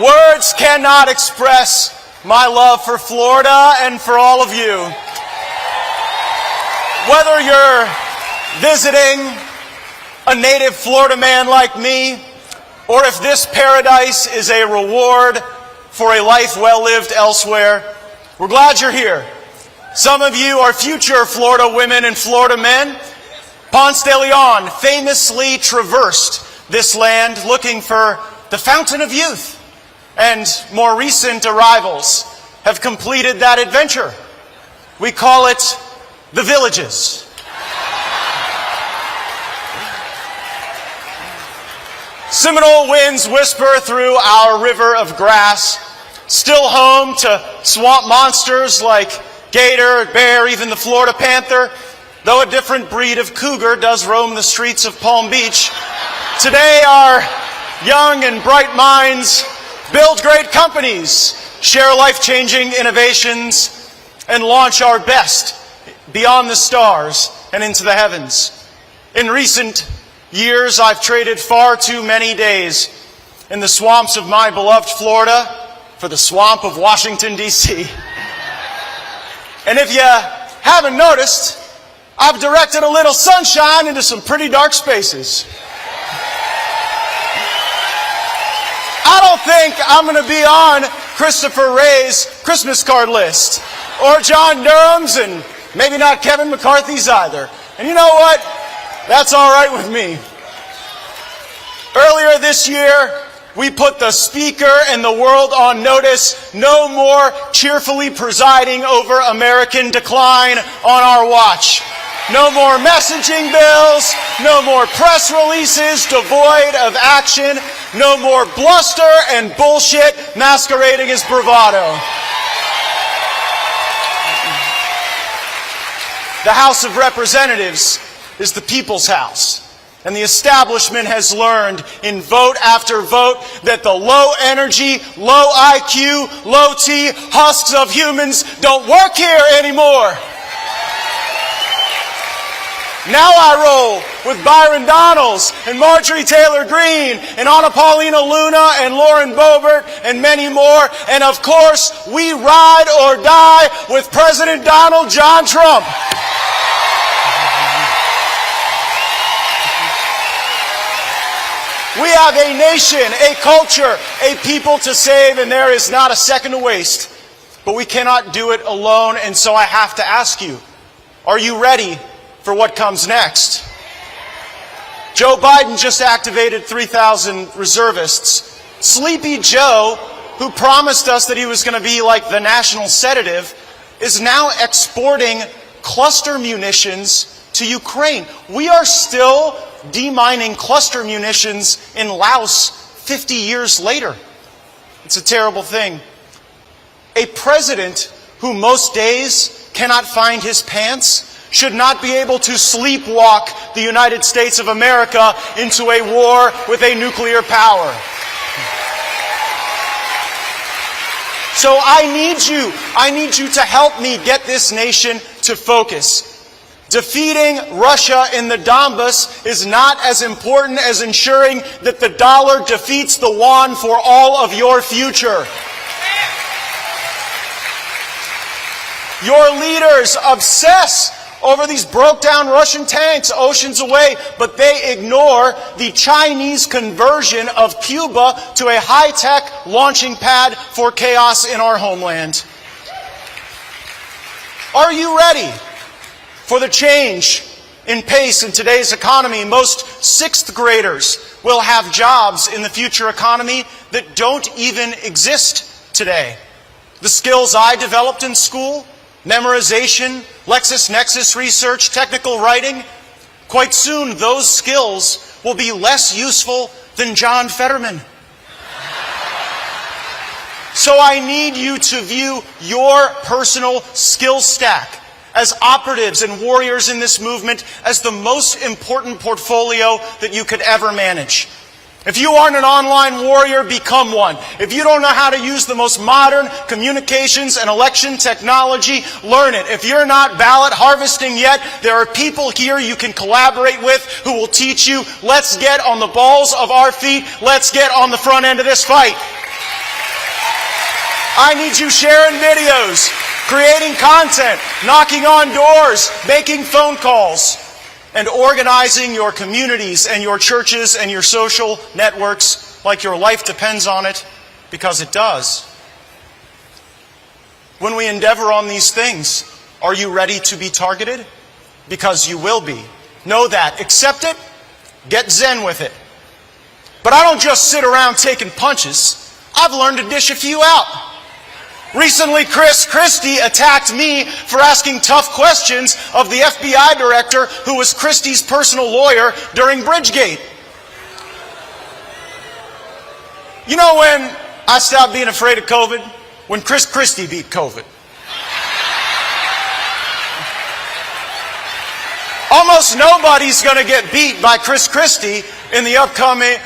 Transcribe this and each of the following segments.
Words cannot express my love for Florida and for all of you. Whether you're visiting a native Florida man like me, or if this paradise is a reward for a life well lived elsewhere, we're glad you're here. Some of you are future Florida women and Florida men. Ponce de Leon famously traversed this land looking for the fountain of youth, and more recent arrivals have completed that adventure. We call it the Villages. Seminole winds whisper through our river of grass, still home to swamp monsters like gator, bear, even the Florida panther. Though a different breed of cougar does roam the streets of Palm Beach, today our young and bright minds build great companies, share life-changing innovations, and launch our best beyond the stars and into the heavens. In recent years, I've traded far too many days in the swamps of my beloved Florida for the swamp of Washington, D.C. And if you haven't noticed, I've directed a little sunshine into some pretty dark spaces. I don't think I'm going to be on Christopher Wray's Christmas card list, or John Durham's, and maybe not Kevin McCarthy's either. And you know what? That's all right with me. Earlier this year, we put the speaker and the world on notice. No more cheerfully presiding over American decline on our watch. No more messaging bills, no more press releases devoid of action, no more bluster and bullshit masquerading as bravado. The House of Representatives is the people's house, and the establishment has learned in vote after vote that the low energy, low IQ, low T husks of humans don't work here anymore. Now I roll with Byron Donalds and Marjorie Taylor Greene and Anna Paulina Luna and Lauren Boebert and many more. And of course, we ride or die with President Donald John Trump. We have a nation, a culture, a people to save, and there is not a second to waste. But we cannot do it alone, and so I have to ask you, are you ready for what comes next? Joe Biden just activated 3,000 reservists. Sleepy Joe, who promised us that he was going to be like the national sedative, is now exporting cluster munitions to Ukraine. We are still demining cluster munitions in Laos 50 years later. It's a terrible thing. A president who most days cannot find his pants should not be able to sleepwalk the United States of America into a war with a nuclear power. So I need you to help me get this nation to focus. Defeating Russia in the Donbas is not as important as ensuring that the dollar defeats the yuan for all of your future. Your leaders obsess over these broke-down Russian tanks oceans away, but they ignore the Chinese conversion of Cuba to a high-tech launching pad for chaos in our homeland. Are you ready for the change in pace in today's economy? Most sixth graders will have jobs in the future economy that don't even exist today. The skills I developed in school, memorization, LexisNexis research, technical writing, quite soon those skills will be less useful than John Fetterman. So I need you to view your personal skill stack as operatives and warriors in this movement as the most important portfolio that you could ever manage. If you aren't an online warrior, become one. If you don't know how to use the most modern communications and election technology, learn it. If you're not ballot harvesting yet, there are people here you can collaborate with who will teach you. Let's get on the balls of our feet. Let's get on the front end of this fight. I need you sharing videos, creating content, knocking on doors, making phone calls, and organizing your communities and your churches and your social networks like your life depends on it, because it does. When we endeavor on these things, are you ready to be targeted? Because you will be. Know that. Accept it. Get zen with it. But I don't just sit around taking punches. I've learned to dish a few out. Recently, Chris Christie attacked me for asking tough questions of the FBI director who was Christie's personal lawyer during Bridgegate. You know when I stopped being afraid of COVID? When Chris Christie beat COVID. Almost nobody's going to get beat by Chris Christie in the upcoming...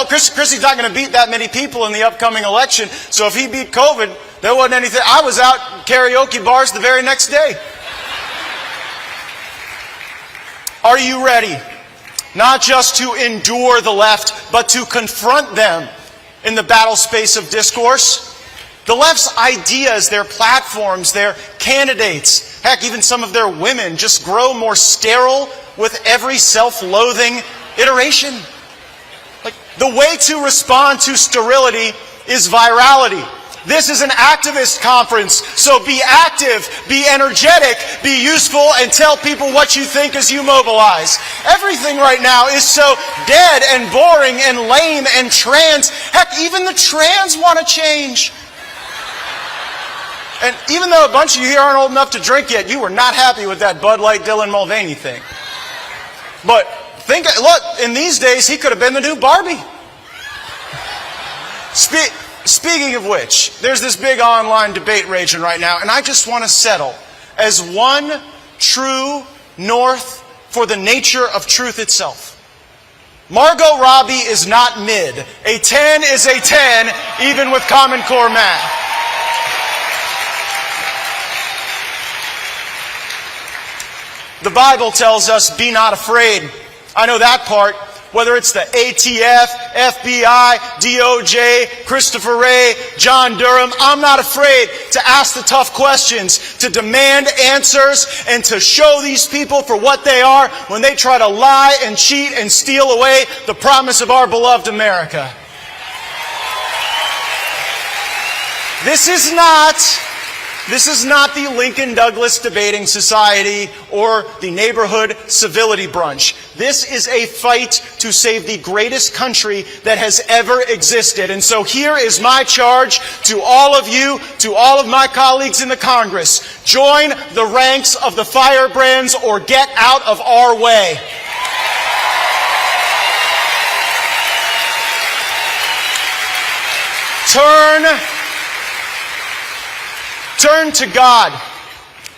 Chris Christie's not going to beat that many people in the upcoming election. So if he beat COVID, there wasn't anything... I was out karaoke bars the very next day. Are you ready? Not just to endure the left, but to confront them in the battle space of discourse? The left's ideas, their platforms, their candidates, heck, even some of their women just grow more sterile with every self-loathing iteration. Like, the way to respond to sterility is virality. This is an activist conference, so be active, be energetic, be useful, and tell people what you think as you mobilize. Everything right now is so dead and boring and lame and trans. Heck, even the trans want to change. And even though a bunch of you here aren't old enough to drink yet, you were not happy with that Bud Light Dylan Mulvaney thing. But look, in these days, he could have been the new Barbie. Speaking of which, there's this big online debate raging right now, and I just want to settle as one true north for the nature of truth itself. Margot Robbie is not mid. A 10 is a 10, even with Common Core math. The Bible tells us, be not afraid. I know that part. Whether it's the ATF, FBI, DOJ, Christopher Wray, John Durham, I'm not afraid to ask the tough questions, to demand answers, and to show these people for what they are when they try to lie and cheat and steal away the promise of our beloved America. This is not the Lincoln Douglas Debating Society or the Neighborhood Civility Brunch. This is a fight to save the greatest country that has ever existed. And so here is my charge to all of you, to all of my colleagues in the Congress. Join the ranks of the firebrands or get out of our way. Turn to God.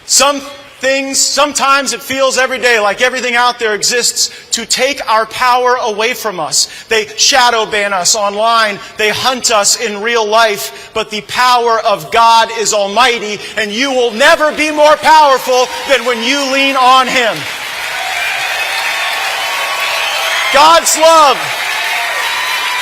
Sometimes it feels every day like everything out there exists to take our power away from us. They shadow ban us online. They hunt us in real life. But the power of God is almighty, and you will never be more powerful than when you lean on Him. God's love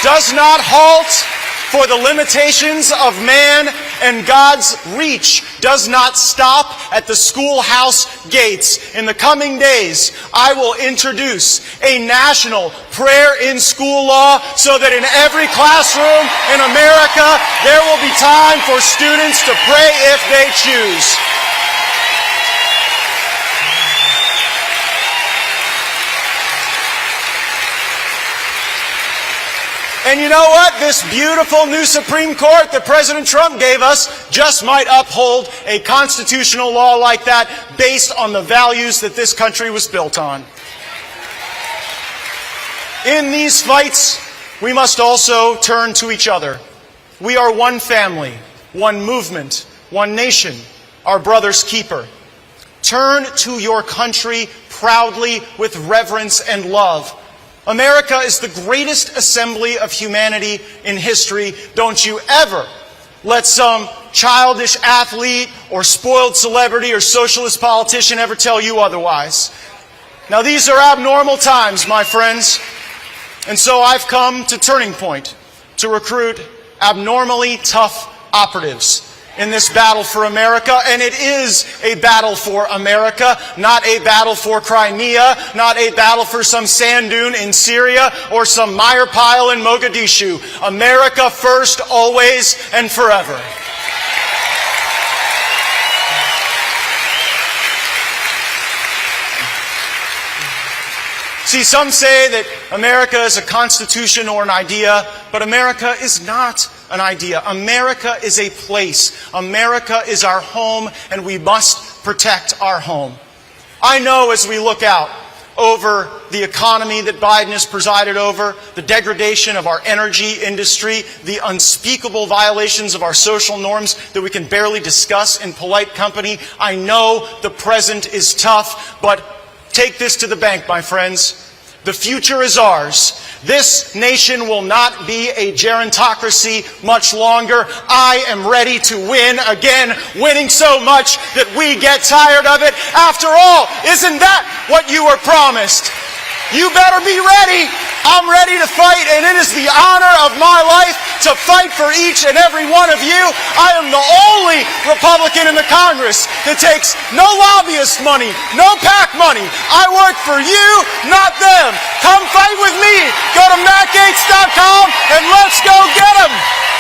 does not halt for the limitations of man, and God's reach does not stop at the schoolhouse gates. In the coming days, I will introduce a national prayer in school law so that in every classroom in America, there will be time for students to pray if they choose. And you know what? This beautiful new Supreme Court that President Trump gave us just might uphold a constitutional law like that based on the values that this country was built on. In these fights, we must also turn to each other. We are one family, one movement, one nation, our brother's keeper. Turn to your country proudly with reverence and love. America is the greatest assembly of humanity in history. Don't you ever let some childish athlete or spoiled celebrity or socialist politician ever tell you otherwise. Now, these are abnormal times, my friends. And so I've come to Turning Point to recruit abnormally tough operatives. in this battle for America, and it is a battle for America, not a battle for Crimea, not a battle for some sand dune in Syria or some mire pile in Mogadishu. America first, always and forever. See, some say that America is a constitution or an idea, but America is not an idea. America is a place. America is our home, and we must protect our home. I know as we look out over the economy that Biden has presided over, the degradation of our energy industry, the unspeakable violations of our social norms that we can barely discuss in polite company, I know the present is tough, but take this to the bank, my friends. The future is ours. This nation will not be a gerontocracy much longer. I am ready to win again, winning so much that we get tired of it. After all, isn't that what you were promised? You better be ready. I'm ready to fight, and it is the honor of my life to fight for each and every one of you. I am the only Republican in the Congress that takes no lobbyist money, no PAC money. I work for you, not them. Come fight with me. Go to MattGaetz.com and let's go get them.